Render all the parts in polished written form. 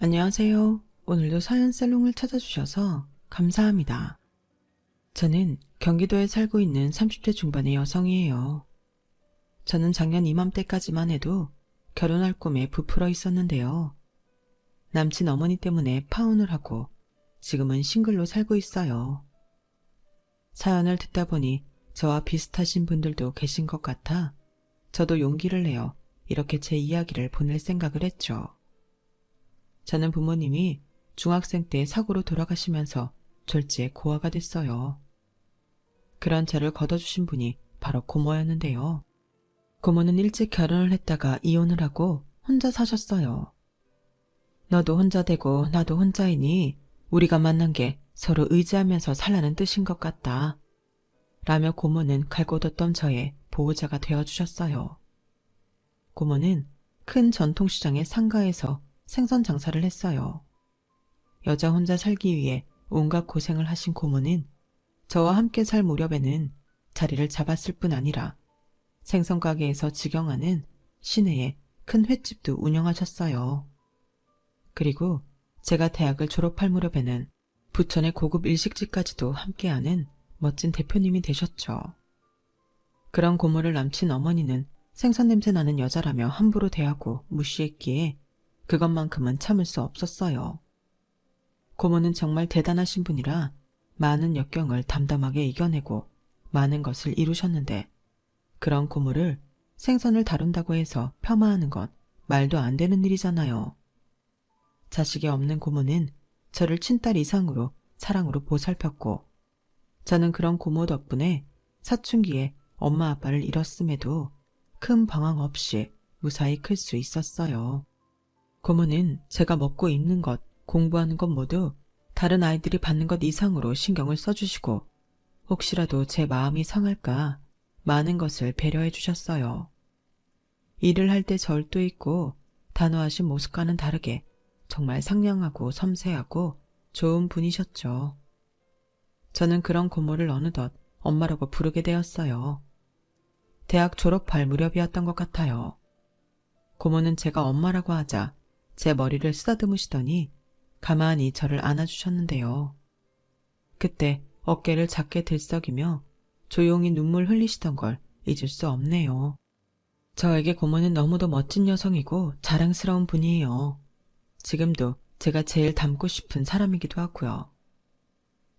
안녕하세요. 오늘도 사연 살롱을 찾아주셔서 감사합니다. 저는 경기도에 살고 있는 30대 중반의 여성이에요. 저는 작년 이맘때까지만 해도 결혼할 꿈에 부풀어 있었는데요. 남친 어머니 때문에 파혼을 하고 지금은 싱글로 살고 있어요. 사연을 듣다 보니 저와 비슷하신 분들도 계신 것 같아 저도 용기를 내어 이렇게 제 이야기를 보낼 생각을 했죠. 저는 부모님이 중학생 때 사고로 돌아가시면서 졸지에 고아가 됐어요. 그런 저를 걷어주신 분이 바로 고모였는데요. 고모는 일찍 결혼을 했다가 이혼을 하고 혼자 사셨어요. 너도 혼자 되고 나도 혼자이니 우리가 만난 게 서로 의지하면서 살라는 뜻인 것 같다. 라며 고모는 갈고뒀던 저의 보호자가 되어주셨어요. 고모는 큰 전통시장의 상가에서 생선 장사를 했어요. 여자 혼자 살기 위해 온갖 고생을 하신 고모는 저와 함께 살 무렵에는 자리를 잡았을 뿐 아니라 생선 가게에서 직영하는 시내에 큰 횟집도 운영하셨어요. 그리고 제가 대학을 졸업할 무렵에는 부천의 고급 일식집까지도 함께하는 멋진 대표님이 되셨죠. 그런 고모를 남친 어머니는 생선 냄새 나는 여자라며 함부로 대하고 무시했기에 그것만큼은 참을 수 없었어요. 고모는 정말 대단하신 분이라 많은 역경을 담담하게 이겨내고 많은 것을 이루셨는데 그런 고모를 생선을 다룬다고 해서 폄하하는 건 말도 안 되는 일이잖아요. 자식이 없는 고모는 저를 친딸 이상으로 사랑으로 보살폈고 저는 그런 고모 덕분에 사춘기에 엄마 아빠를 잃었음에도 큰 방황 없이 무사히 클 수 있었어요. 고모는 제가 먹고 입는 것, 공부하는 것 모두 다른 아이들이 받는 것 이상으로 신경을 써주시고 혹시라도 제 마음이 상할까 많은 것을 배려해 주셨어요. 일을 할 때 절도 있고 단호하신 모습과는 다르게 정말 상냥하고 섬세하고 좋은 분이셨죠. 저는 그런 고모를 어느덧 엄마라고 부르게 되었어요. 대학 졸업할 무렵이었던 것 같아요. 고모는 제가 엄마라고 하자 제 머리를 쓰다듬으시더니 가만히 저를 안아주셨는데요. 그때 어깨를 작게 들썩이며 조용히 눈물 흘리시던 걸 잊을 수 없네요. 저에게 고모는 너무도 멋진 여성이고 자랑스러운 분이에요. 지금도 제가 제일 닮고 싶은 사람이기도 하고요.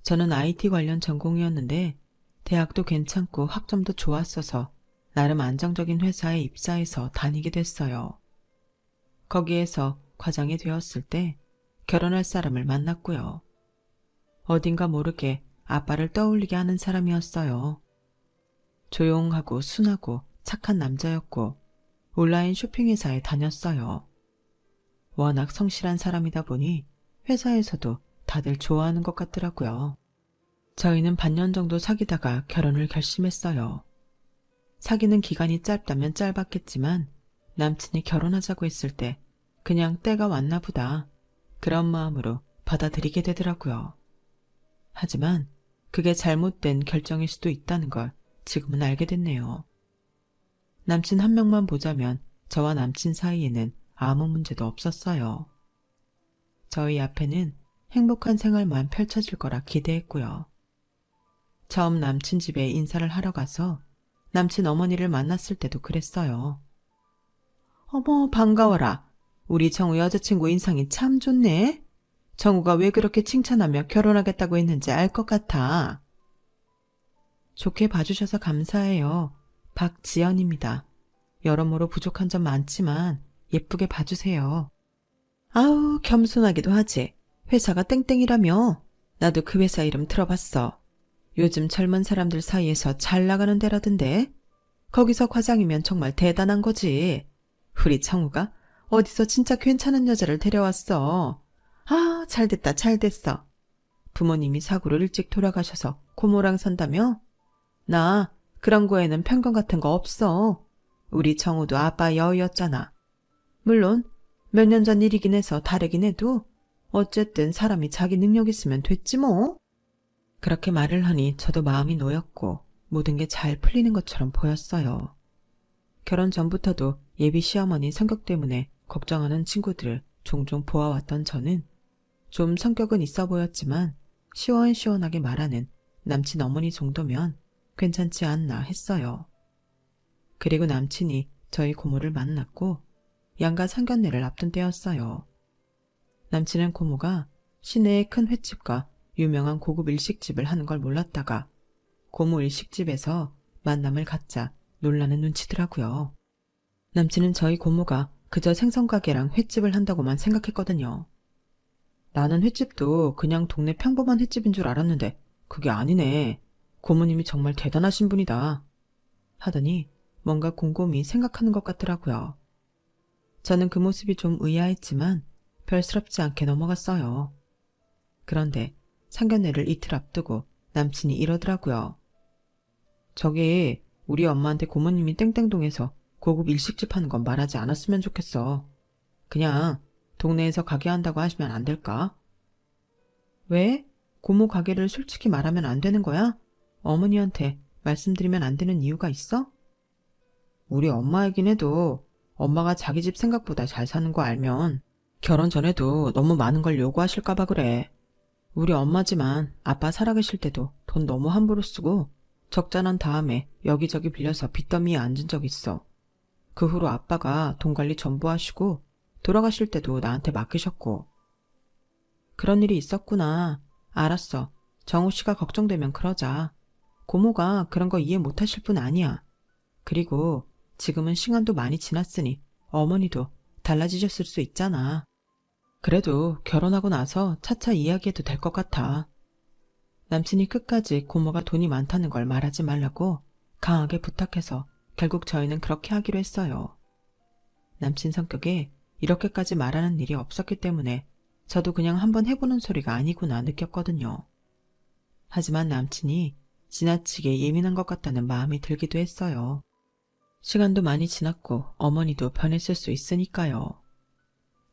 저는 IT 관련 전공이었는데 대학도 괜찮고 학점도 좋았어서 나름 안정적인 회사에 입사해서 다니게 됐어요. 거기에서 과장이 되었을 때 결혼할 사람을 만났고요. 어딘가 모르게 아빠를 떠올리게 하는 사람이었어요. 조용하고 순하고 착한 남자였고 온라인 쇼핑회사에 다녔어요. 워낙 성실한 사람이다 보니 회사에서도 다들 좋아하는 것 같더라고요. 저희는 반년 정도 사귀다가 결혼을 결심했어요. 사귀는 기간이 짧다면 짧았겠지만 남친이 결혼하자고 했을 때 그냥 때가 왔나 보다 그런 마음으로 받아들이게 되더라고요. 하지만 그게 잘못된 결정일 수도 있다는 걸 지금은 알게 됐네요. 남친 한 명만 보자면 저와 남친 사이에는 아무 문제도 없었어요. 저희 앞에는 행복한 생활만 펼쳐질 거라 기대했고요. 처음 남친 집에 인사를 하러 가서 남친 어머니를 만났을 때도 그랬어요. 어머, 반가워라. 우리 정우 여자친구 인상이 참 좋네. 정우가 왜 그렇게 칭찬하며 결혼하겠다고 했는지 알 것 같아. 좋게 봐주셔서 감사해요. 박지연입니다. 여러모로 부족한 점 많지만 예쁘게 봐주세요. 아우, 겸손하기도 하지. 회사가 땡땡이라며. 나도 그 회사 이름 들어봤어. 요즘 젊은 사람들 사이에서 잘 나가는 데라던데. 거기서 과장이면 정말 대단한 거지. 우리 청우가 어디서 진짜 괜찮은 여자를 데려왔어. 아, 잘됐다, 잘됐어. 부모님이 사고로 일찍 돌아가셔서 고모랑 산다며? 나 그런 거에는 편견 같은 거 없어. 우리 정우도 아빠 여우였잖아. 물론 몇 년 전 일이긴 해서 다르긴 해도 어쨌든 사람이 자기 능력 있으면 됐지 뭐. 그렇게 말을 하니 저도 마음이 놓였고 모든 게 잘 풀리는 것처럼 보였어요. 결혼 전부터도 예비 시어머니 성격 때문에 걱정하는 친구들을 종종 보아왔던 저는 좀 성격은 있어 보였지만 시원시원하게 말하는 남친 어머니 정도면 괜찮지 않나 했어요. 그리고 남친이 저희 고모를 만났고 양가 상견례를 앞둔 때였어요. 남친은 고모가 시내의 큰 횟집과 유명한 고급 일식집을 하는 걸 몰랐다가 고모 일식집에서 만남을 갖자 놀라는 눈치더라고요. 남친은 저희 고모가 그저 생선가게랑 횟집을 한다고만 생각했거든요. 나는 횟집도 그냥 동네 평범한 횟집인 줄 알았는데 그게 아니네. 고모님이 정말 대단하신 분이다. 하더니 뭔가 곰곰이 생각하는 것 같더라고요. 저는 그 모습이 좀 의아했지만 별스럽지 않게 넘어갔어요. 그런데 상견례를 이틀 앞두고 남친이 이러더라고요. 저기 우리 엄마한테 고모님이 땡땡동에서 고급 일식집 하는 건 말하지 않았으면 좋겠어. 그냥 동네에서 가게 한다고 하시면 안 될까? 왜? 고모 가게를 솔직히 말하면 안 되는 거야? 어머니한테 말씀드리면 안 되는 이유가 있어? 우리 엄마이긴 해도 엄마가 자기 집 생각보다 잘 사는 거 알면 결혼 전에도 너무 많은 걸 요구하실까 봐 그래. 우리 엄마지만 아빠 살아계실 때도 돈 너무 함부로 쓰고 적자난 다음에 여기저기 빌려서 빚더미에 앉은 적 있어. 그 후로 아빠가 돈 관리 전부 하시고 돌아가실 때도 나한테 맡기셨고. 그런 일이 있었구나. 알았어. 정우 씨가 걱정되면 그러자. 고모가 그런 거 이해 못하실 분 아니야. 그리고 지금은 시간도 많이 지났으니 어머니도 달라지셨을 수 있잖아. 그래도 결혼하고 나서 차차 이야기해도 될 것 같아. 남친이 끝까지 고모가 돈이 많다는 걸 말하지 말라고 강하게 부탁해서 결국 저희는 그렇게 하기로 했어요. 남친 성격에 이렇게까지 말하는 일이 없었기 때문에 저도 그냥 한번 해보는 소리가 아니구나 느꼈거든요. 하지만 남친이 지나치게 예민한 것 같다는 마음이 들기도 했어요. 시간도 많이 지났고 어머니도 변했을 수 있으니까요.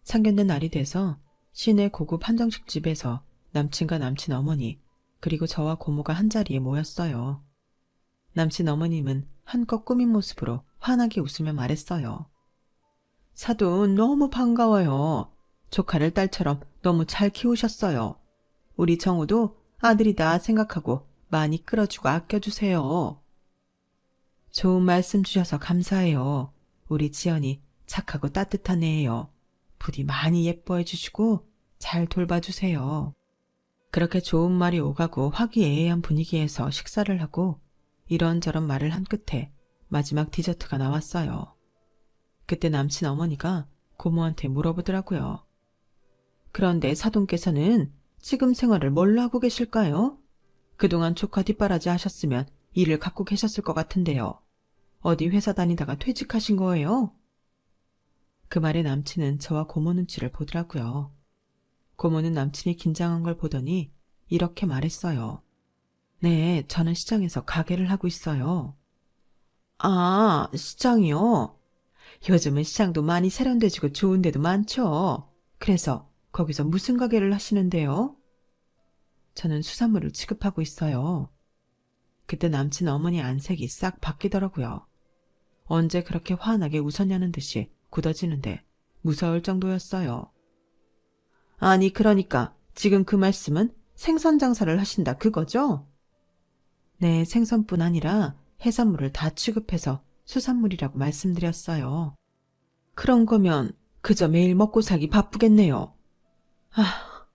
상견례 날이 돼서 시내 고급 한정식집에서 남친과 남친 어머니 그리고 저와 고모가 한자리에 모였어요. 남친 어머님은 한껏 꾸민 모습으로 환하게 웃으며 말했어요. 사돈 너무 반가워요. 조카를 딸처럼 너무 잘 키우셨어요. 우리 정우도 아들이다 생각하고 많이 끌어주고 아껴주세요. 좋은 말씀 주셔서 감사해요. 우리 지연이 착하고 따뜻한 애예요. 부디 많이 예뻐해 주시고 잘 돌봐주세요. 그렇게 좋은 말이 오가고 화기애애한 분위기에서 식사를 하고 이런저런 말을 한 끝에 마지막 디저트가 나왔어요. 그때 남친 어머니가 고모한테 물어보더라고요. 그런데 사돈께서는 지금 생활을 뭘로 하고 계실까요? 그동안 조카 뒷바라지 하셨으면 일을 갖고 계셨을 것 같은데요. 어디 회사 다니다가 퇴직하신 거예요? 그 말에 남친은 저와 고모 눈치를 보더라고요. 고모는 남친이 긴장한 걸 보더니 이렇게 말했어요. 네, 저는 시장에서 가게를 하고 있어요. 아, 시장이요? 요즘은 시장도 많이 세련돼지고 좋은 데도 많죠. 그래서 거기서 무슨 가게를 하시는데요? 저는 수산물을 취급하고 있어요. 그때 남친 어머니 안색이 싹 바뀌더라고요. 언제 그렇게 환하게 웃었냐는 듯이 굳어지는데 무서울 정도였어요. 아니 그러니까 지금 그 말씀은 생선 장사를 하신다 그거죠? 네, 생선뿐 아니라 해산물을 다 취급해서 수산물이라고 말씀드렸어요. 그런 거면 그저 매일 먹고 살기 바쁘겠네요. 아,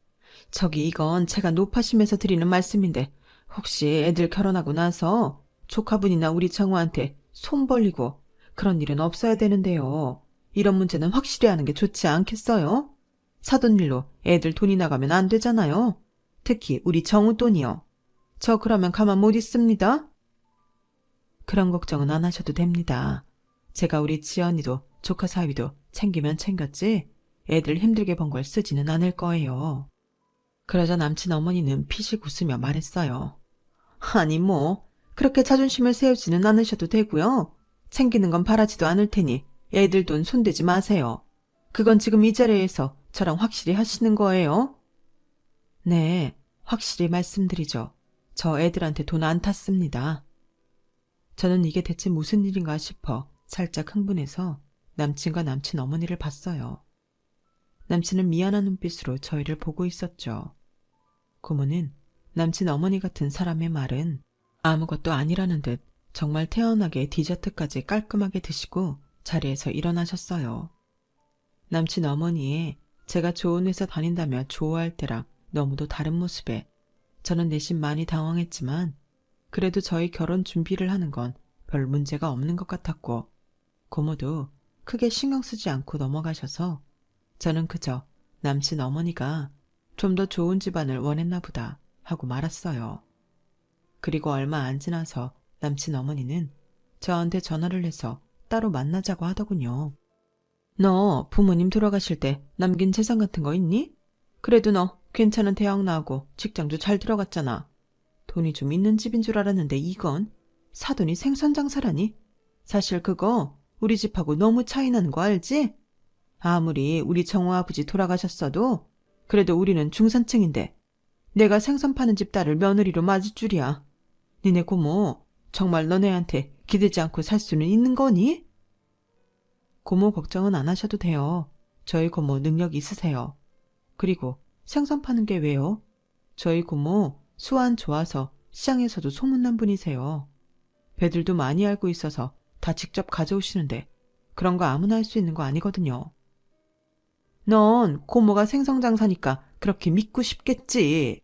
저기 이건 제가 높아심에서 드리는 말씀인데 혹시 애들 결혼하고 나서 조카분이나 우리 정우한테 손 벌리고 그런 일은 없어야 되는데요. 이런 문제는 확실히 하는 게 좋지 않겠어요? 사돈 일로 애들 돈이 나가면 안 되잖아요. 특히 우리 정우 돈이요. 저 그러면 가만 못 있습니다. 그런 걱정은 안 하셔도 됩니다. 제가 우리 지연이도 조카 사위도 챙기면 챙겼지 애들 힘들게 번 걸 쓰지는 않을 거예요. 그러자 남친 어머니는 피식 웃으며 말했어요. 아니 뭐 그렇게 자존심을 세우지는 않으셔도 되고요. 챙기는 건 바라지도 않을 테니 애들 돈 손대지 마세요. 그건 지금 이 자리에서 저랑 확실히 하시는 거예요? 네, 확실히 말씀드리죠. 저 애들한테 돈 안 탔습니다. 저는 이게 대체 무슨 일인가 싶어 살짝 흥분해서 남친과 남친 어머니를 봤어요. 남친은 미안한 눈빛으로 저희를 보고 있었죠. 고모는 남친 어머니 같은 사람의 말은 아무것도 아니라는 듯 정말 태연하게 디저트까지 깔끔하게 드시고 자리에서 일어나셨어요. 남친 어머니의 제가 좋은 회사 다닌다며 좋아할 때랑 너무도 다른 모습에 저는 내심 많이 당황했지만 그래도 저희 결혼 준비를 하는 건 별 문제가 없는 것 같았고 고모도 크게 신경 쓰지 않고 넘어가셔서 저는 그저 남친 어머니가 좀 더 좋은 집안을 원했나 보다 하고 말았어요. 그리고 얼마 안 지나서 남친 어머니는 저한테 전화를 해서 따로 만나자고 하더군요. 너 부모님 돌아가실 때 남긴 재산 같은 거 있니? 그래도 너 괜찮은 대학 나오고 직장도 잘 들어갔잖아. 돈이 좀 있는 집인 줄 알았는데 이건 사돈이 생선장사라니? 사실 그거 우리 집하고 너무 차이 나는 거 알지? 아무리 우리 정호 아버지 돌아가셨어도 그래도 우리는 중산층인데 내가 생선 파는 집 딸을 며느리로 맞을 줄이야. 니네 고모 정말 너네한테 기대지 않고 살 수는 있는 거니? 고모 걱정은 안 하셔도 돼요. 저희 고모 능력 있으세요. 그리고 생선 파는 게 왜요? 저희 고모 수완 좋아서 시장에서도 소문난 분이세요. 배들도 많이 알고 있어서 다 직접 가져오시는데 그런 거 아무나 할 수 있는 거 아니거든요. 넌 고모가 생선장사니까 그렇게 믿고 싶겠지.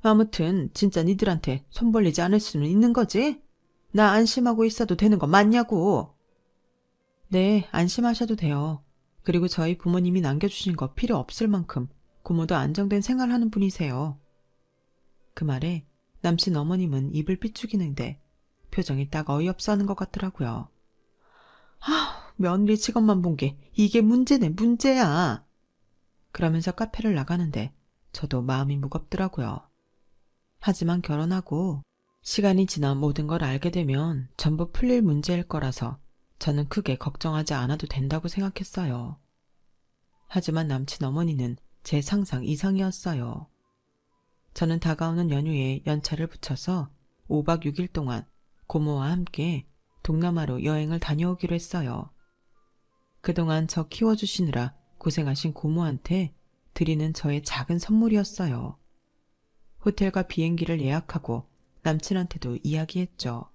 아무튼 진짜 니들한테 손 벌리지 않을 수는 있는 거지? 나 안심하고 있어도 되는 거 맞냐고. 네, 안심하셔도 돼요. 그리고 저희 부모님이 남겨주신 거 필요 없을 만큼 고모도 안정된 생활하는 분이세요. 그 말에 남친 어머님은 입을 삐죽이는데 표정이 딱 어이없어 하는 것 같더라고요. 며느리 직업만 본 게 이게 문제네, 문제야. 그러면서 카페를 나가는데 저도 마음이 무겁더라고요. 하지만 결혼하고 시간이 지나 모든 걸 알게 되면 전부 풀릴 문제일 거라서 저는 크게 걱정하지 않아도 된다고 생각했어요. 하지만 남친 어머니는 제 상상 이상이었어요. 저는 다가오는 연휴에 연차를 붙여서 5박 6일 동안 고모와 함께 동남아로 여행을 다녀오기로 했어요. 그동안 저 키워주시느라 고생하신 고모한테 드리는 저의 작은 선물이었어요. 호텔과 비행기를 예약하고 남친한테도 이야기했죠.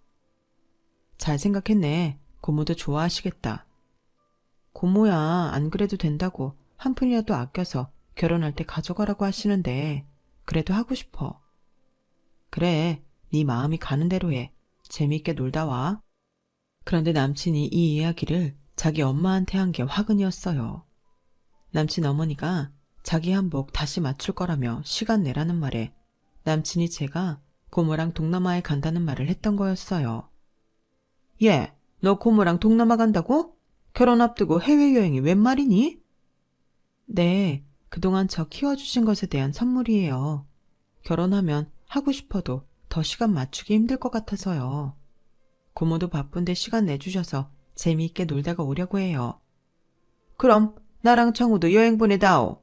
잘 생각했네. 고모도 좋아하시겠다. 고모야, 안 그래도 된다고 한 푼이라도 아껴서 결혼할 때 가져가라고 하시는데 그래도 하고 싶어. 그래, 네 마음이 가는 대로 해. 재미있게 놀다 와. 그런데 남친이 이 이야기를 자기 엄마한테 한 게 화근이었어요. 남친 어머니가 자기 한복 다시 맞출 거라며 시간 내라는 말에 남친이 제가 고모랑 동남아에 간다는 말을 했던 거였어요. 얘, 너 고모랑 동남아 간다고? 결혼 앞두고 해외여행이 웬 말이니? 네, 그동안 저 키워주신 것에 대한 선물이에요. 결혼하면 하고 싶어도 더 시간 맞추기 힘들 것 같아서요. 고모도 바쁜데 시간 내주셔서 재미있게 놀다가 오려고 해요. 그럼 나랑 정우도 여행 보내다오.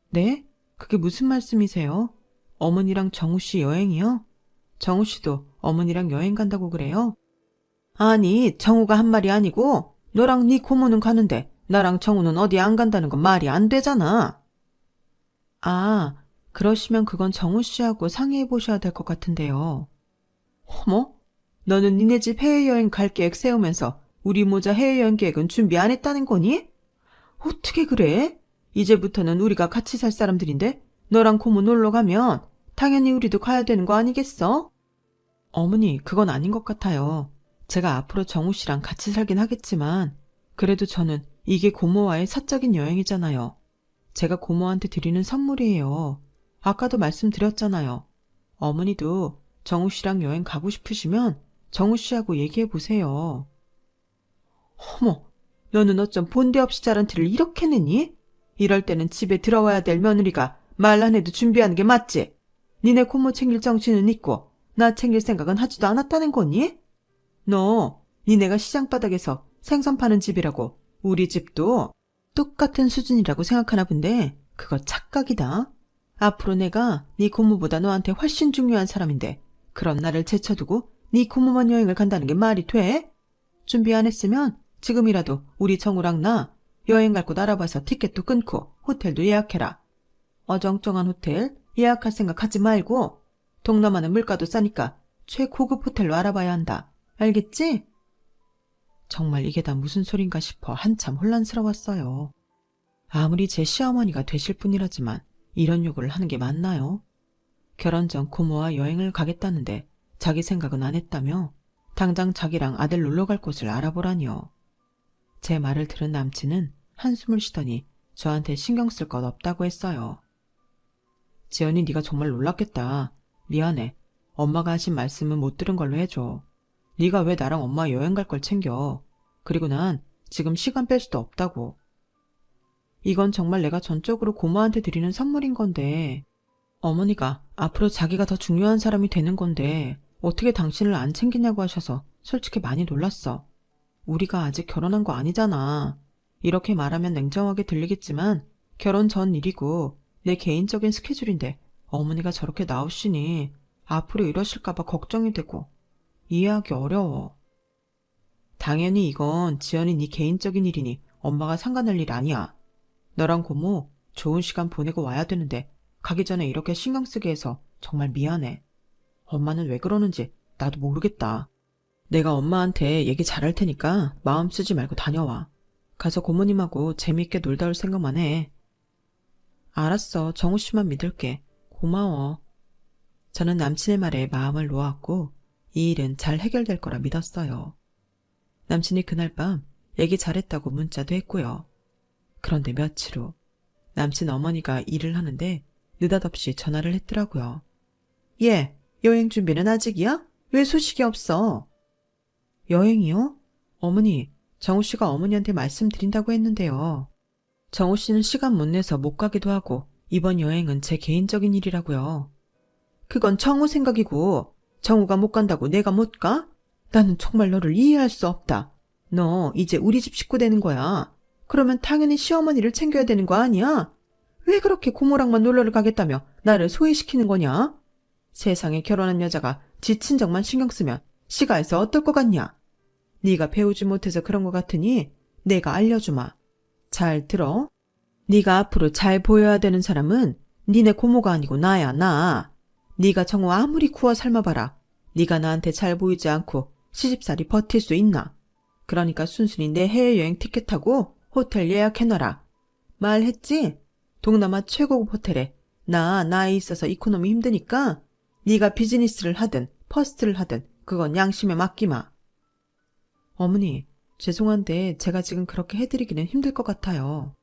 네? 그게 무슨 말씀이세요? 어머니랑 정우씨 여행이요? 정우씨도 어머니랑 여행 간다고 그래요? 아니, 정우가 한 말이 아니고 너랑 네 고모는 가는데 나랑 정우는 어디 안 간다는 건 말이 안 되잖아. 아, 그러시면 그건 정우씨하고 상의해 보셔야 될 것 같은데요. 어머? 너는 니네 집 해외여행 갈 계획 세우면서 우리 모자 해외여행 계획은 준비 안 했다는 거니? 어떻게 그래? 이제부터는 우리가 같이 살 사람들인데 너랑 고모 놀러 가면 당연히 우리도 가야 되는 거 아니겠어? 어머니, 그건 아닌 것 같아요. 제가 앞으로 정우 씨랑 같이 살긴 하겠지만 그래도 저는 이게 고모와의 사적인 여행이잖아요. 제가 고모한테 드리는 선물이에요. 아까도 말씀드렸잖아요. 어머니도 정우 씨랑 여행 가고 싶으시면 정우 씨하고 얘기해 보세요. 어머, 너는 어쩜 본데 없이 자란 티를 이렇게 내니? 이럴 때는 집에 들어와야 될 며느리가 말 안 해도 준비하는 게 맞지? 니네 고모 챙길 정신은 있고 나 챙길 생각은 하지도 않았다는 거니? 너, 니네가 시장바닥에서 생선 파는 집이라고 우리 집도 똑같은 수준이라고 생각하나 본데 그거 착각이다. 앞으로 내가 네 고모보다 너한테 훨씬 중요한 사람인데 그런 나를 제쳐두고 네 고모만 여행을 간다는 게 말이 돼? 준비 안 했으면 지금이라도 우리 정우랑 나 여행 갈 곳 알아봐서 티켓도 끊고 호텔도 예약해라. 어정쩡한 호텔 예약할 생각 하지 말고 동남아는 물가도 싸니까 최고급 호텔로 알아봐야 한다. 알겠지? 정말 이게 다 무슨 소린가 싶어 한참 혼란스러웠어요. 아무리 제 시어머니가 되실 분이라지만 이런 요구를 하는 게 맞나요? 결혼 전 고모와 여행을 가겠다는데 자기 생각은 안 했다며 당장 자기랑 아들 놀러 갈 곳을 알아보라니요. 제 말을 들은 남친은 한숨을 쉬더니 저한테 신경 쓸 것 없다고 했어요. 지연이 네가 정말 놀랐겠다. 미안해. 엄마가 하신 말씀은 못 들은 걸로 해줘. 네가 왜 나랑 엄마 여행 갈 걸 챙겨. 그리고 난 지금 시간 뺄 수도 없다고. 이건 정말 내가 전적으로 고모한테 드리는 선물인 건데 어머니가 앞으로 자기가 더 중요한 사람이 되는 건데 어떻게 당신을 안 챙기냐고 하셔서 솔직히 많이 놀랐어. 우리가 아직 결혼한 거 아니잖아. 이렇게 말하면 냉정하게 들리겠지만 결혼 전 일이고 내 개인적인 스케줄인데 어머니가 저렇게 나오시니 앞으로 이러실까 봐 걱정이 되고 이해하기 어려워. 당연히 이건 지연이 네 개인적인 일이니 엄마가 상관할 일 아니야. 너랑 고모 좋은 시간 보내고 와야 되는데 가기 전에 이렇게 신경 쓰게 해서 정말 미안해. 엄마는 왜 그러는지 나도 모르겠다. 내가 엄마한테 얘기 잘할 테니까 마음 쓰지 말고 다녀와. 가서 고모님하고 재미있게 놀다 올 생각만 해. 알았어. 정우 씨만 믿을게. 고마워. 저는 남친의 말에 마음을 놓았고 이 일은 잘 해결될 거라 믿었어요. 남친이 그날 밤 얘기 잘했다고 문자도 했고요. 그런데 며칠 후 남친 어머니가 일을 하는데 느닷없이 전화를 했더라고요. 얘, 여행 준비는 아직이야? 왜 소식이 없어? 여행이요? 어머니, 정우 씨가 어머니한테 말씀드린다고 했는데요. 정우 씨는 시간 못 내서 못 가기도 하고 이번 여행은 제 개인적인 일이라고요. 그건 정우 생각이고 정우가 못 간다고 내가 못 가? 나는 정말 너를 이해할 수 없다. 너 이제 우리 집 식구 되는 거야. 그러면 당연히 시어머니를 챙겨야 되는 거 아니야? 왜 그렇게 고모랑만 놀러를 가겠다며 나를 소외시키는 거냐? 세상에 결혼한 여자가 지 친정만 신경 쓰면 시가해서 어떨 것 같냐? 네가 배우지 못해서 그런 것 같으니 내가 알려주마. 잘 들어. 네가 앞으로 잘 보여야 되는 사람은 니네 고모가 아니고 나야, 나. 네가 정우 아무리 구워 삶아봐라. 네가 나한테 잘 보이지 않고 시집살이 버틸 수 있나? 그러니까 순순히 내 해외여행 티켓하고 호텔 예약해놔라. 말했지? 동남아 최고급 호텔에 나에 있어서 이코노미 힘드니까 네가 비즈니스를 하든 퍼스트를 하든 그건 양심에 맡기마. 어머니, 죄송한데 제가 지금 그렇게 해드리기는 힘들 것 같아요.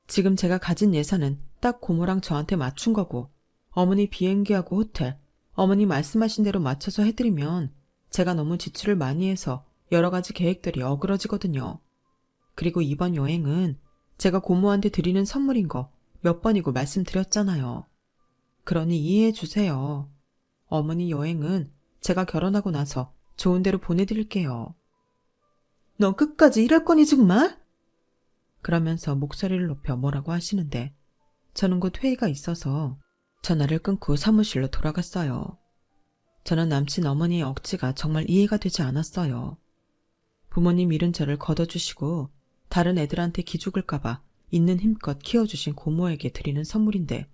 지금 제가 가진 예산은 딱 고모랑 저한테 맞춘 거고 어머니 비행기하고 호텔, 어머니 말씀하신 대로 맞춰서 해드리면 제가 너무 지출을 많이 해서 여러 가지 계획들이 어그러지거든요. 그리고 이번 여행은 제가 고모한테 드리는 선물인 거 몇 번이고 말씀드렸잖아요. 그러니 이해해 주세요. 어머니 여행은 제가 결혼하고 나서 좋은 데로 보내드릴게요. 너 끝까지 이럴 거니 정말? 그러면서 목소리를 높여 뭐라고 하시는데 저는 곧 회의가 있어서 전화를 끊고 사무실로 돌아갔어요. 저는 남친 어머니의 억지가 정말 이해가 되지 않았어요. 부모님 잃은 저를 걷어주시고 다른 애들한테 기죽을까봐 있는 힘껏 키워주신 고모에게 드리는 선물인데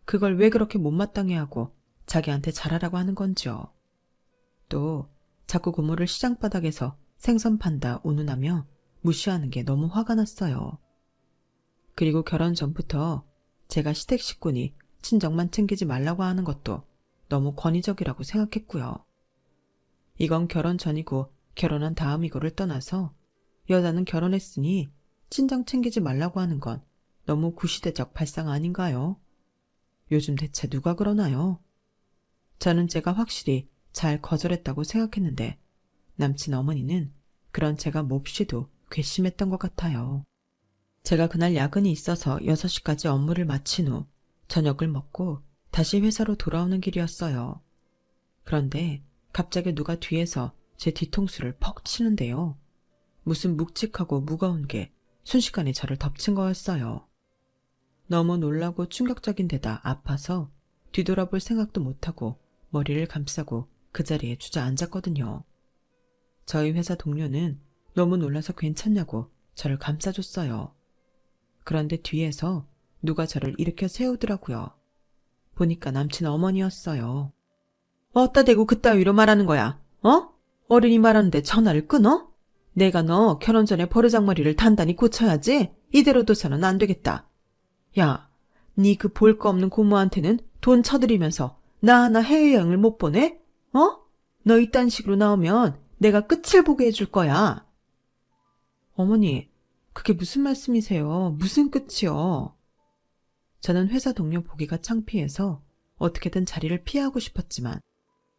그걸 왜 그렇게 못마땅해 하고 자기한테 잘하라고 하는 건지요. 또 자꾸 고모를 시장바닥에서 생선 판다 운운하며 무시하는 게 너무 화가 났어요. 그리고 결혼 전부터 제가 시댁 식구니 친정만 챙기지 말라고 하는 것도 너무 권위적이라고 생각했고요. 이건 결혼 전이고 결혼한 다음이고를 떠나서 여자는 결혼했으니 친정 챙기지 말라고 하는 건 너무 구시대적 발상 아닌가요? 요즘 대체 누가 그러나요? 저는 제가 확실히 잘 거절했다고 생각했는데 남친 어머니는 그런 제가 몹시도 괘씸했던 것 같아요. 제가 그날 야근이 있어서 6시까지 업무를 마친 후 저녁을 먹고 다시 회사로 돌아오는 길이었어요. 그런데 갑자기 누가 뒤에서 제 뒤통수를 퍽 치는데요. 무슨 묵직하고 무거운 게 순식간에 저를 덮친 거였어요. 너무 놀라고 충격적인 데다 아파서 뒤돌아볼 생각도 못하고 머리를 감싸고 그 자리에 주저앉았거든요. 저희 회사 동료는 너무 놀라서 괜찮냐고 저를 감싸줬어요. 그런데 뒤에서 누가 저를 일으켜 세우더라고요. 보니까 남친 어머니였어요. 어따 대고 그따위로 말하는 거야? 어? 어른이 말하는데 전화를 끊어? 내가 너 결혼 전에 버르장머리를 단단히 고쳐야지. 이대로 둬서는 안 되겠다. 야, 니 그 볼 거 없는 고모한테는 돈 쳐들이면서 나 하나 해외여행을 못 보내? 어? 너 이딴 식으로 나오면 내가 끝을 보게 해줄 거야. 어머니, 그게 무슨 말씀이세요? 무슨 끝이요? 저는 회사 동료 보기가 창피해서 어떻게든 자리를 피하고 싶었지만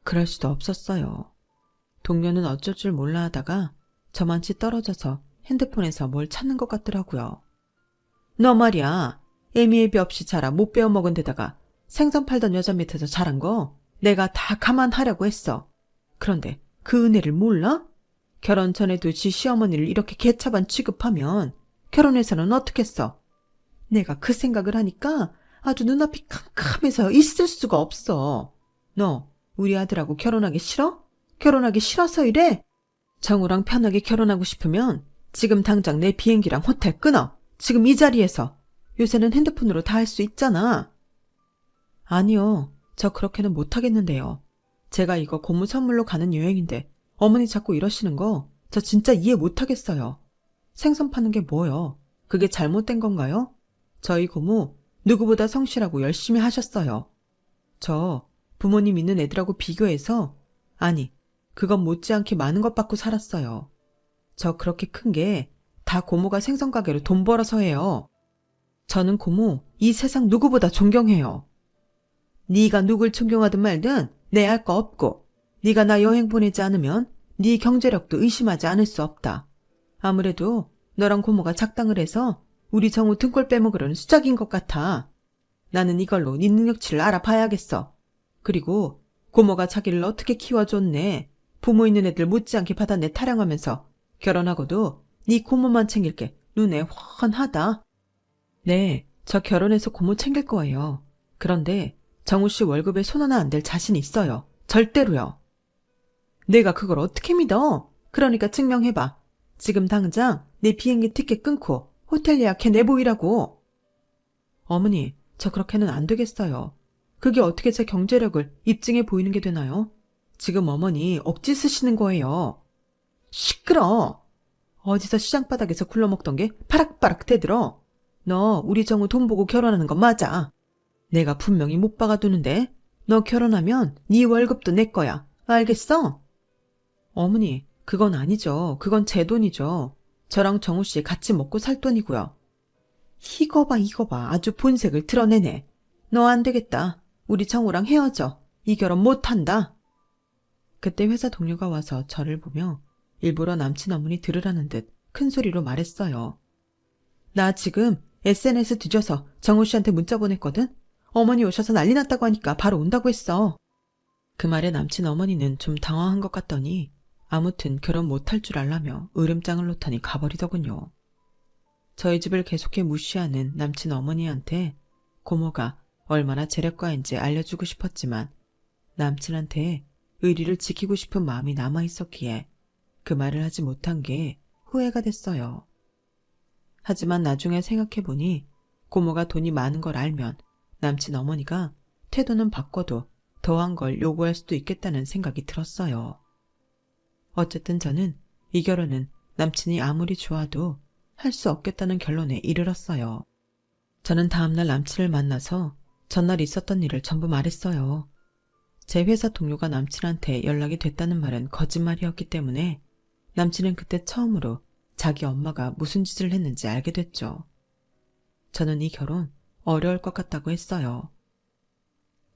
그럴 수도 없었어요. 동료는 어쩔 줄 몰라 하다가 저만치 떨어져서 핸드폰에서 뭘 찾는 것 같더라고요. 너 말이야, 애미애비 없이 자라 못 배워먹은 데다가 생선 팔던 여자 밑에서 자란 거 내가 다 감안하려고 했어. 그런데 그 은혜를 몰라? 결혼 전에도 지 시어머니를 이렇게 개차반 취급하면 결혼해서는 어떻겠어? 내가 그 생각을 하니까 아주 눈앞이 캄캄해서 있을 수가 없어. 너 우리 아들하고 결혼하기 싫어? 결혼하기 싫어서 이래? 정우랑 편하게 결혼하고 싶으면 지금 당장 내 비행기랑 호텔 끊어. 지금 이 자리에서. 요새는 핸드폰으로 다 할 수 있잖아. 아니요. 저 그렇게는 못하겠는데요. 제가 이거 고모 선물로 가는 여행인데 어머니 자꾸 이러시는 거 저 진짜 이해 못하겠어요. 생선 파는 게 뭐요? 그게 잘못된 건가요? 저희 고모 누구보다 성실하고 열심히 하셨어요. 저 부모님 있는 애들하고 비교해서 아니 그건 못지않게 많은 것 받고 살았어요. 저 그렇게 큰 게 다 고모가 생선 가게로 돈 벌어서 해요. 저는 고모 이 세상 누구보다 존경해요. 네가 누굴 존경하든 말든 내 알 거 없고 네가 나 여행 보내지 않으면 네 경제력도 의심하지 않을 수 없다. 아무래도 너랑 고모가 작당을 해서 우리 정우 등골 빼먹으려는 수작인 것 같아. 나는 이걸로 네 능력치를 알아봐야겠어. 그리고 고모가 자기를 어떻게 키워줬네. 부모 있는 애들 못지않게 받아내 타령하면서 결혼하고도 네 고모만 챙길 게 눈에 훤하다. 네, 저 결혼해서 고모 챙길 거예요. 그런데 정우 씨 월급에 손 하나 안 댈 자신 있어요. 절대로요. 내가 그걸 어떻게 믿어? 그러니까 증명해봐. 지금 당장 내 비행기 티켓 끊고 호텔 예약해 내보이라고. 어머니, 저 그렇게는 안 되겠어요. 그게 어떻게 제 경제력을 입증해 보이는 게 되나요? 지금 어머니 억지 쓰시는 거예요. 시끄러. 어디서 시장바닥에서 굴러먹던 게 파락파락 대들어. 너 우리 정우 돈 보고 결혼하는 거 맞아. 내가 분명히 못 박아두는데 너 결혼하면 네 월급도 내 거야. 알겠어? 어머니, 그건 아니죠. 그건 제 돈이죠. 저랑 정우 씨 같이 먹고 살 돈이고요. 이거 봐. 아주 본색을 드러내네. 너 안 되겠다. 우리 정우랑 헤어져. 이 결혼 못한다. 그때 회사 동료가 와서 저를 보며 일부러 남친 어머니 들으라는 듯 큰 소리로 말했어요. 나 지금 SNS 뒤져서 정우 씨한테 문자 보냈거든? 어머니 오셔서 난리 났다고 하니까 바로 온다고 했어. 그 말에 남친 어머니는 좀 당황한 것 같더니 아무튼 결혼 못할 줄 알라며 으름장을 놓더니 가버리더군요. 저희 집을 계속해 무시하는 남친 어머니한테 고모가 얼마나 재력가인지 알려주고 싶었지만 남친한테 의리를 지키고 싶은 마음이 남아있었기에 그 말을 하지 못한 게 후회가 됐어요. 하지만 나중에 생각해보니 고모가 돈이 많은 걸 알면 남친 어머니가 태도는 바꿔도 더한 걸 요구할 수도 있겠다는 생각이 들었어요. 어쨌든 저는 이 결혼은 남친이 아무리 좋아도 할 수 없겠다는 결론에 이르렀어요. 저는 다음날 남친을 만나서 전날 있었던 일을 전부 말했어요. 제 회사 동료가 남친한테 연락이 됐다는 말은 거짓말이었기 때문에 남친은 그때 처음으로 자기 엄마가 무슨 짓을 했는지 알게 됐죠. 저는 이 결혼 어려울 것 같다고 했어요.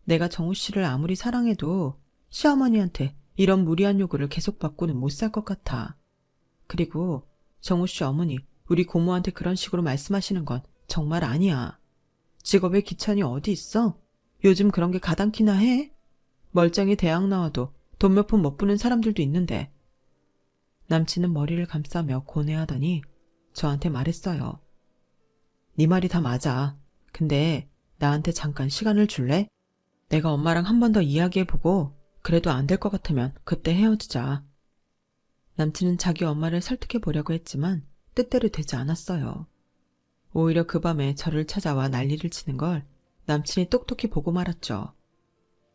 내가 정우 씨를 아무리 사랑해도 시어머니한테 이런 무리한 요구를 계속 받고는 못 살 것 같아. 그리고 정우 씨 어머니, 우리 고모한테 그런 식으로 말씀하시는 건 정말 아니야. 직업에 귀천이 어디 있어? 요즘 그런 게 가당키나 해? 멀쩡히 대학 나와도 돈 몇 푼 못 버는 사람들도 있는데. 남친은 머리를 감싸며 고뇌하더니 저한테 말했어요. 네 말이 다 맞아. 근데 나한테 잠깐 시간을 줄래? 내가 엄마랑 한 번 더 이야기해보고 그래도 안 될 것 같으면 그때 헤어지자. 남친은 자기 엄마를 설득해보려고 했지만 뜻대로 되지 않았어요. 오히려 그 밤에 저를 찾아와 난리를 치는 걸 남친이 똑똑히 보고 말았죠.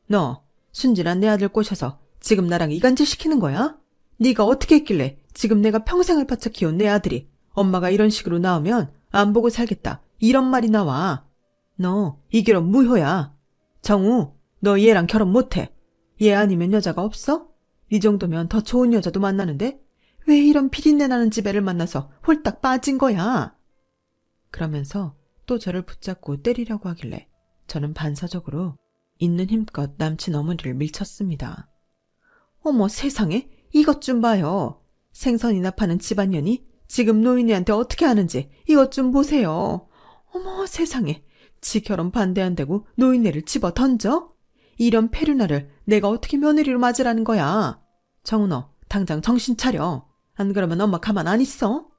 너 순진한 내 아들 꼬셔서 지금 나랑 이간질 시키는 거야? 네가 어떻게 했길래 지금 내가 평생을 바쳐 키운 내 아들이 엄마가 이런 식으로 나오면 안 보고 살겠다 이런 말이 나와. 너 이 결혼 무효야. 정우, 너 얘랑 결혼 못해. 얘 아니면 여자가 없어? 이 정도면 더 좋은 여자도 만나는데 왜 이런 비린내 나는 집애를 만나서 홀딱 빠진 거야? 그러면서 또 저를 붙잡고 때리려고 하길래 저는 반사적으로 있는 힘껏 남친 어머니를 밀쳤습니다. 어머 세상에, 이것 좀 봐요. 생선이나 파는 집안년이 지금 노인네한테 어떻게 하는지 이것 좀 보세요. 어머 세상에, 지 결혼 반대한다고 노인네를 집어 던져? 이런 페류나를 내가 어떻게 며느리로 맞으라는 거야. 정우, 너 당장 정신 차려. 안 그러면 엄마 가만 안 있어.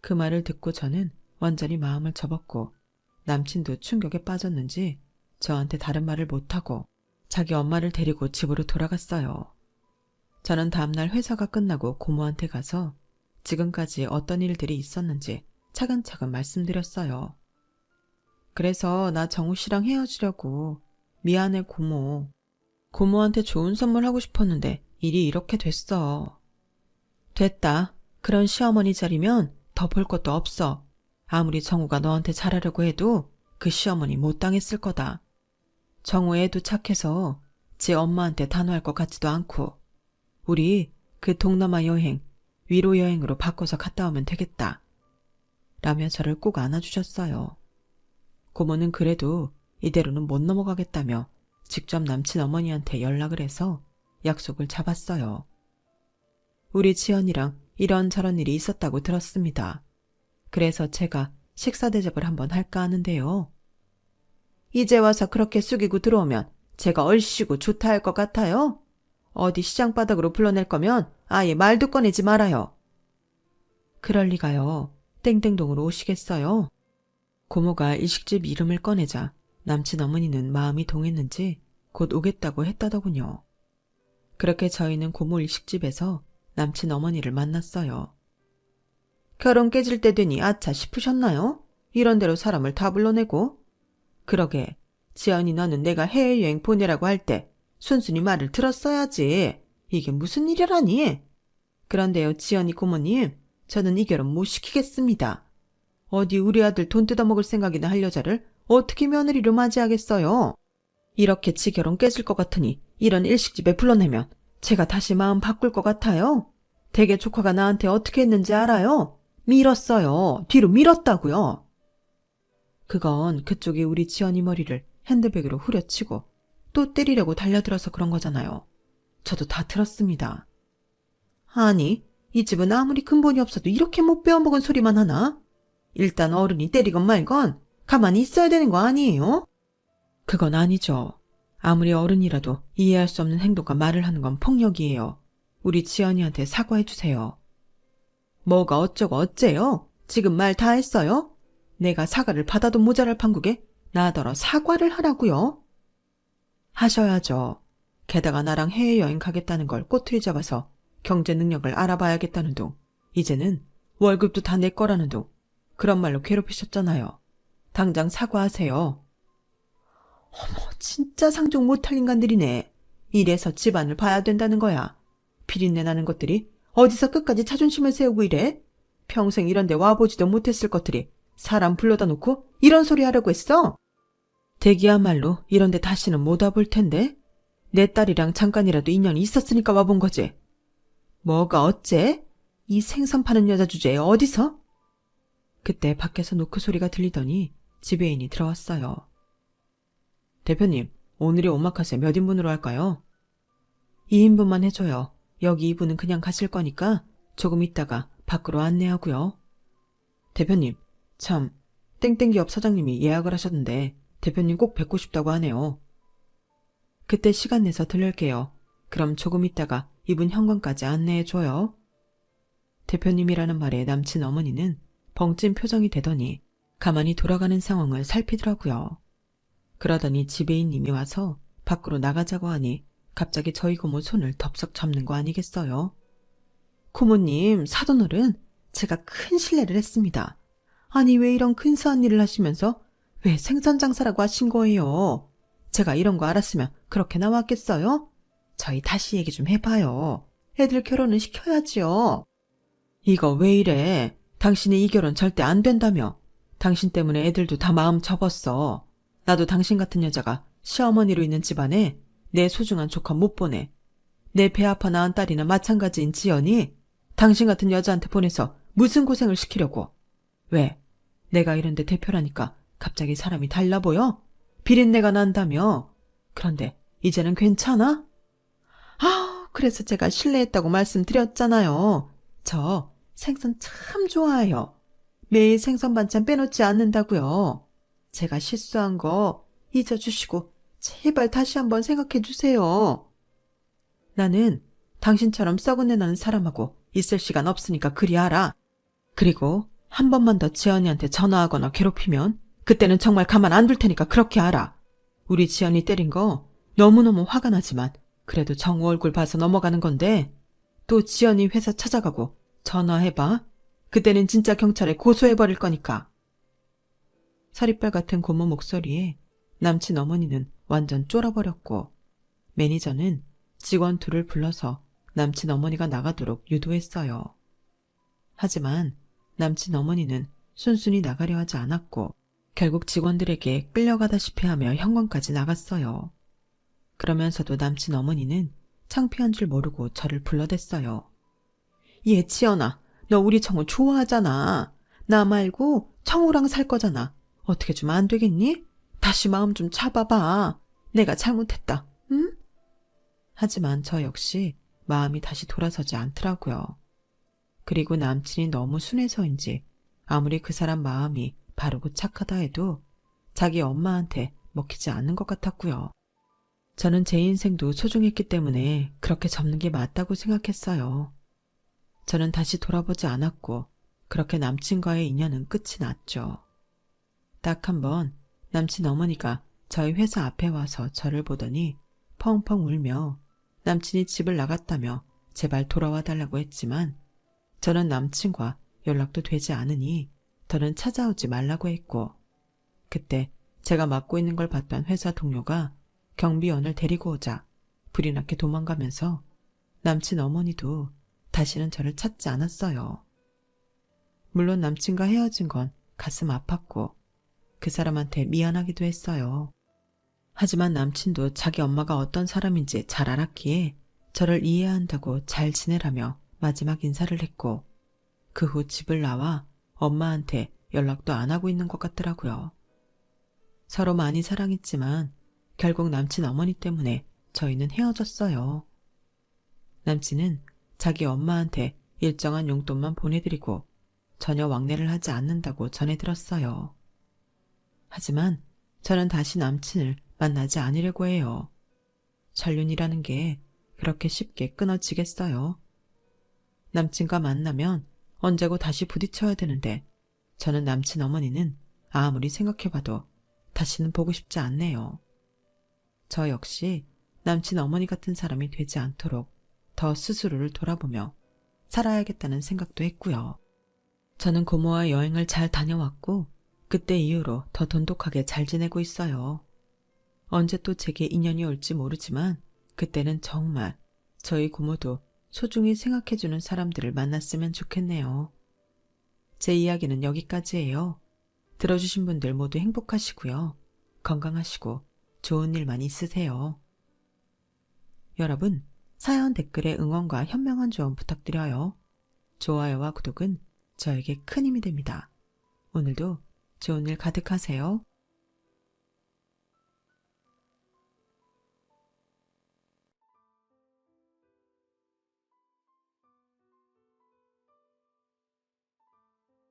그 말을 듣고 저는 완전히 마음을 접었고 남친도 충격에 빠졌는지 저한테 다른 말을 못하고 자기 엄마를 데리고 집으로 돌아갔어요. 저는 다음날 회사가 끝나고 고모한테 가서 지금까지 어떤 일들이 있었는지 차근차근 말씀드렸어요. 그래서 나 정우 씨랑 헤어지려고. 미안해 고모. 고모한테 좋은 선물 하고 싶었는데 일이 이렇게 됐어. 됐다. 그런 시어머니 자리면 더 볼 것도 없어. 아무리 정우가 너한테 잘하려고 해도 그 시어머니 못 당했을 거다. 정우 애도 착해서 제 엄마한테 단호할 것 같지도 않고. 우리 그 동남아 여행 위로 여행으로 바꿔서 갔다 오면 되겠다. 라며 저를 꼭 안아주셨어요. 고모는 그래도 이대로는 못 넘어가겠다며 직접 남친 어머니한테 연락을 해서 약속을 잡았어요. 우리 지연이랑 이런저런 일이 있었다고 들었습니다. 그래서 제가 식사 대접을 한번 할까 하는데요. 이제 와서 그렇게 숙이고 들어오면 제가 얼씨구 좋다 할 것 같아요? 어디 시장바닥으로 불러낼 거면 아예 말도 꺼내지 말아요. 그럴 리가요. 땡땡동으로 오시겠어요? 고모가 일식집 이름을 꺼내자 남친 어머니는 마음이 동했는지 곧 오겠다고 했다더군요. 그렇게 저희는 고모 일식집에서 남친 어머니를 만났어요. 결혼 깨질 때 되니 아차 싶으셨나요? 이런 대로 사람을 다 불러내고. 그러게, 지연이 너는 내가 해외여행 보내라고 할 때 순순히 말을 들었어야지. 이게 무슨 일이라니? 그런데요, 지연이 고모님, 저는 이 결혼 못 시키겠습니다. 어디 우리 아들 돈 뜯어먹을 생각이나 할 여자를 어떻게 며느리로 맞이하겠어요? 이렇게 지 결혼 깨질 것 같으니 이런 일식집에 불러내면 제가 다시 마음 바꿀 것 같아요. 대개 조카가 나한테 어떻게 했는지 알아요? 밀었어요. 뒤로 밀었다고요. 그건 그쪽이 우리 지연이 머리를 핸드백으로 후려치고 또 때리려고 달려들어서 그런 거잖아요. 저도 다 들었습니다. 아니, 이 집은 아무리 근본이 없어도 이렇게 못 배워먹은 소리만 하나? 일단 어른이 때리건 말건 가만히 있어야 되는 거 아니에요? 그건 아니죠. 아무리 어른이라도 이해할 수 없는 행동과 말을 하는 건 폭력이에요. 우리 지연이한테 사과해 주세요. 뭐가 어쩌고 어째요? 지금 말 다 했어요? 내가 사과를 받아도 모자랄 판국에 나더러 사과를 하라고요? 하셔야죠. 게다가 나랑 해외여행 가겠다는 걸 꼬투리 잡아서 경제 능력을 알아봐야겠다는 둥, 이제는 월급도 다 내 거라는 둥, 그런 말로 괴롭히셨잖아요. 당장 사과하세요. 어머, 진짜 상종 못할 인간들이네. 이래서 집안을 봐야 된다는 거야. 비린내 나는 것들이 어디서 끝까지 자존심을 세우고 이래? 평생 이런 데 와보지도 못했을 것들이 사람 불러다 놓고 이런 소리 하려고 했어? 대기야말로 이런 데 다시는 못 와볼 텐데. 내 딸이랑 잠깐이라도 인연이 있었으니까 와본 거지. 뭐가 어째? 이 생선 파는 여자 주제에 어디서? 그때 밖에서 노크 소리가 들리더니 지배인이 들어왔어요. 대표님, 오늘의 오마카세 몇 인분으로 할까요? 2인분만 해줘요. 여기 이분은 그냥 가실 거니까 조금 있다가 밖으로 안내하고요. 대표님, 참, 땡땡기업 사장님이 예약을 하셨는데 대표님 꼭 뵙고 싶다고 하네요. 그때 시간 내서 들를게요. 그럼 조금 있다가 이분 현관까지 안내해줘요. 대표님이라는 말에 남친 어머니는 벙찐 표정이 되더니 가만히 돌아가는 상황을 살피더라고요. 그러더니 지배인님이 와서 밖으로 나가자고 하니 갑자기 저희 고모 손을 덥석 잡는 거 아니겠어요? 고모님, 사돈어른, 제가 큰 실례를 했습니다. 아니 왜 이런 근사한 일을 하시면서 왜 생선장사라고 하신 거예요? 제가 이런 거 알았으면 그렇게 나왔겠어요? 저희 다시 얘기 좀 해봐요. 애들 결혼은 시켜야지요. 이거 왜 이래? 당신이 이 결혼 절대 안 된다며. 당신 때문에 애들도 다 마음 접었어. 나도 당신 같은 여자가 시어머니로 있는 집안에 내 소중한 조카 못 보내. 내 배 아파 낳은 딸이나 마찬가지인 지연이 당신 같은 여자한테 보내서 무슨 고생을 시키려고. 왜? 내가 이런데 대표라니까 갑자기 사람이 달라 보여? 비린내가 난다며. 그런데 이제는 괜찮아? 그래서 제가 실례했다고 말씀드렸잖아요. 저 생선 참 좋아해요. 매일 생선 반찬 빼놓지 않는다고요. 제가 실수한 거 잊어주시고 제발 다시 한번 생각해 주세요. 나는 당신처럼 썩은 내 나는 사람하고 있을 시간 없으니까 그리 알아. 그리고 한 번만 더 지연이한테 전화하거나 괴롭히면 그때는 정말 가만 안 둘 테니까 그렇게 알아. 우리 지연이 때린 거 너무너무 화가 나지만 그래도 정우 얼굴 봐서 넘어가는 건데 또 지연이 회사 찾아가고 전화해봐. 그때는 진짜 경찰에 고소해버릴 거니까. 서리빨 같은 고모 목소리에 남친 어머니는 완전 쫄아버렸고 매니저는 직원 둘을 불러서 남친 어머니가 나가도록 유도했어요. 하지만 남친 어머니는 순순히 나가려 하지 않았고 결국 직원들에게 끌려가다시피 하며 현관까지 나갔어요. 그러면서도 남친 어머니는 창피한 줄 모르고 저를 불러댔어요. 얘 지연아, 너 우리 청우 좋아하잖아. 나 말고 청우랑 살 거잖아. 어떻게 좀 안 되겠니? 다시 마음 좀 잡아봐. 내가 잘못했다. 응? 하지만 저 역시 마음이 다시 돌아서지 않더라고요. 그리고 남친이 너무 순해서인지 아무리 그 사람 마음이 바르고 착하다 해도 자기 엄마한테 먹히지 않는 것 같았고요. 저는 제 인생도 소중했기 때문에 그렇게 접는 게 맞다고 생각했어요. 저는 다시 돌아보지 않았고 그렇게 남친과의 인연은 끝이 났죠. 딱 한 번 남친 어머니가 저희 회사 앞에 와서 저를 보더니 펑펑 울며 남친이 집을 나갔다며 제발 돌아와 달라고 했지만 저는 남친과 연락도 되지 않으니 더는 찾아오지 말라고 했고 그때 제가 맡고 있는 걸 봤던 회사 동료가 경비원을 데리고 오자 불이 나게 도망가면서 남친 어머니도 다시는 저를 찾지 않았어요. 물론 남친과 헤어진 건 가슴 아팠고 그 사람한테 미안하기도 했어요. 하지만 남친도 자기 엄마가 어떤 사람인지 잘 알았기에 저를 이해한다고 잘 지내라며 마지막 인사를 했고 그 후 집을 나와 엄마한테 연락도 안 하고 있는 것 같더라고요. 서로 많이 사랑했지만 결국 남친 어머니 때문에 저희는 헤어졌어요. 남친은 자기 엄마한테 일정한 용돈만 보내드리고 전혀 왕래를 하지 않는다고 전해 들었어요. 하지만 저는 다시 남친을 만나지 않으려고 해요. 전륜이라는 게 그렇게 쉽게 끊어지겠어요? 남친과 만나면 언제고 다시 부딪혀야 되는데 저는 남친 어머니는 아무리 생각해봐도 다시는 보고 싶지 않네요. 저 역시 남친 어머니 같은 사람이 되지 않도록 더 스스로를 돌아보며 살아야겠다는 생각도 했고요. 저는 고모와 여행을 잘 다녀왔고 그때 이후로 더 돈독하게 잘 지내고 있어요. 언제 또 제게 인연이 올지 모르지만 그때는 정말 저희 고모도 소중히 생각해주는 사람들을 만났으면 좋겠네요. 제 이야기는 여기까지예요. 들어주신 분들 모두 행복하시고요. 건강하시고 좋은 일만 있으세요. 여러분, 사연 댓글에 응원과 현명한 조언 부탁드려요. 좋아요와 구독은 저에게 큰 힘이 됩니다. 오늘도 좋은 일 가득하세요.